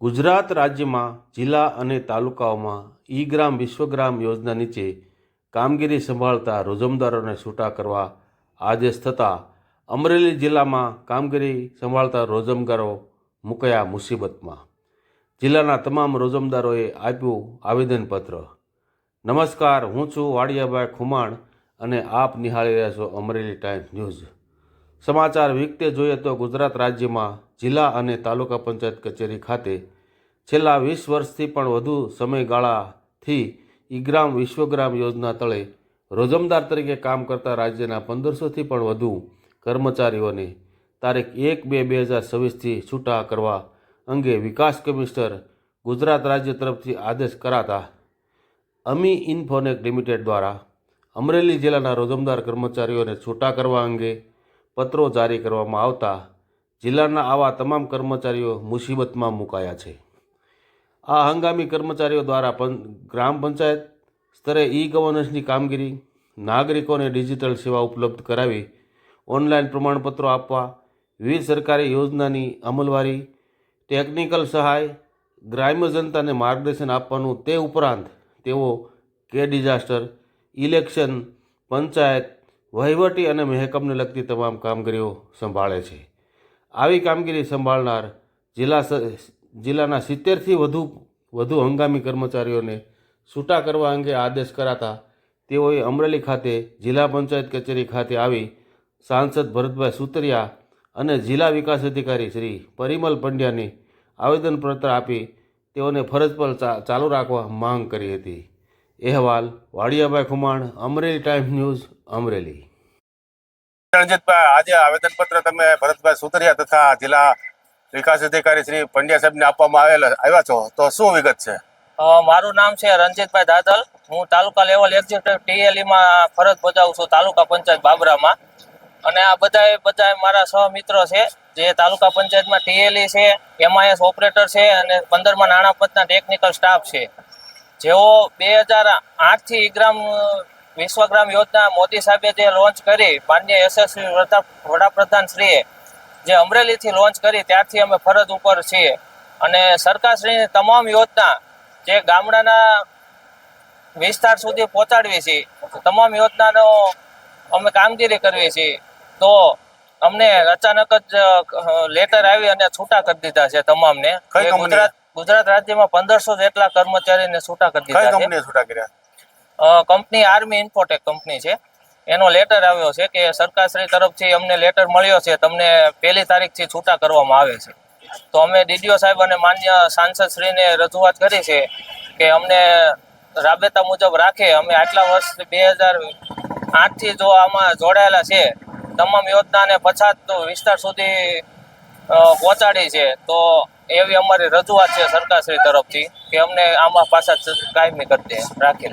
ગુજરાત રાજ્યમાં જિલ્લા અને તાલુકાઓમાં ઈ-ગ્રામ વિશ્વગ્રામ યોજના નીચે કામગીરી સંભાળતા રોજમદારોને છૂટા કરવા આદેશ થતાં અમરેલી જિલ્લામાં કામગીરી સંભાળતા રોજમદારો મુકાયા મુસીબતમાં. જિલ્લાના તમામ રોજમદારોએ આપ્યું આવેદનપત્ર. નમસ્કાર, હું છું વાડિયાભાઈ ખુમાણ અને આપ નિહાળી રહ્યા છો અમરેલી ટાઈમ્સ ન્યૂઝ. સમાચાર વિગતે જોઈએ તો ગુજરાત રાજ્યમાં જિલ્લા અને તાલુકા પંચાયત કચેરી ખાતે છેલ્લા 20 વર્ષથી પણ વધુ સમયગાળાથી ઈ-ગ્રામ વિશ્વગ્રામ યોજના તળે રોજમદાર તરીકે કામ કરતા રાજ્યના 1500થી પણ વધુ કર્મચારીઓને તારીખ 1/2/2026થી છૂટા કરવા અંગે વિકાસ કમિશનર ગુજરાત રાજ્ય તરફથી આદેશ કરાતા અમી ઇન્ફોનેક લિમિટેડ દ્વારા અમરેલી જિલ્લાના રોજમદાર કર્મચારીઓને છૂટા કરવા અંગે પત્રો જારી કરવામાં આવતા જિલ્લાના આવા તમામ કર્મચારીઓ મુસીબતમાં મુકાયા છે. આ હંગામી કર્મચારીઓ દ્વારા ગ્રામ પંચાયત સ્તરે ઈ ગવર્નન્સની કામગીરી, નાગરિકોને ડિજિટલ સેવા ઉપલબ્ધ કરાવી, ઓનલાઈન પ્રમાણપત્રો આપવા, વિવિધ સરકારી યોજનાની અમલવારી, ટેકનિકલ સહાય, ગ્રામ્ય જનતાને માર્ગદર્શન આપવાનું, તે ઉપરાંત તેઓ ડિઝાસ્ટર, ઇલેક્શન, પંચાયત, વહીવટી અને મહેકમને લગતી તમામ કામગીરીઓ સંભાળે છે. આવી કામગીરી સંભાળનાર જિલ્લાના 70થી વધુ હંગામી કર્મચારીઓને છૂટા કરવા અંગે આદેશ કરાતા તેઓએ અમરેલી ખાતે જિલ્લા પંચાયત કચેરી ખાતે આવી સાંસદ ભરતભાઈ સુતરિયા અને જિલ્લા વિકાસ અધિકારી શ્રી પરિમલ પંડ્યાને આવેદનપત્ર આપી તેઓને ફરજ પર ચાલુ રાખવા માંગ કરી હતી. અહેવાલ વાડિયાભાઈ ખુમાણ, અમરેલી ટાઈમ્સ ન્યૂઝ, અમરેલી. રણજીતભાઈ, આજે આવેદનપત્ર તમે ભરતભાઈ સુતરિયા તથા જિલ્લા વિકાસ અધિકારી શ્રી પંડ્યા સાહેબને આપવામાં આવ્યા છો, તો શું વિગત છે? મારું નામ છે રણજીતભાઈ દાદલ. હું તાલુકા લેવલ એક્ઝિક્યુટિવ ટીએલઈમાં ફરજ બજાવું છું તાલુકા પંચાયત બાબરામાં. અને આ બધા મારા સહમિત્રો છે જે તાલુકા પંચાયતમાં ટીએલઈ છે, MIS ઓપરેટર છે અને 15માં નાણાં પંચના ટેકનિકલ સ્ટાફ છે. જેઓ 2008થી ઈ-ગ્રામ વિશ્વગ્રામ યોજના મોદી સાહેબે જે લોન્ચ કરી, માનનીય યશસ્વી વડાપ્રધાન શ્રીએ જે અમરેલીથી લોન્ચ કરી, ત્યારથી અમે ફરજ ઉપર છીએ. અને સરકારશ્રીની તમામ યોજના જે ગામડાના વિસ્તાર સુધી પહોંચાડવી છે, તમામ યોજનાનો અમે કામગીરી કરવી છીએ. તો અમને અચાનક જ લેટર આવી અને છૂટા કરી દીધા છે તમામને. ગુજરાત રાજ્યમાં 1500 જેટલા કર્મચારીને છૂટા કરી દીધા છે. કંપની આર્મી ઇન્ફોટેક કંપની છે. એનો લેટર આવ્યો છે કે સરકારશ્રી તરફથી અમને લેટર મળ્યો છે, તમને 1 તારીખથી છૂટા કરવામાં આવે છે. તો અમે ડીડીઓ સાહેબ અને માન્ય સાંસદશ્રીને રજૂઆત કરી છે કે અમને રાબેતા મુજબ રાખે. અમે આટલા વર્ષ 2008થી જો આમાં જોડાયેલા છે, તમામ યોજનાને પછાત વિસ્તાર સુધી પહોંચાડી છે. તો એવી અમારી રજૂઆત છે સરકારશ્રી તરફથી કે અમને આમાં પાછા કાયમી કરી રાખે.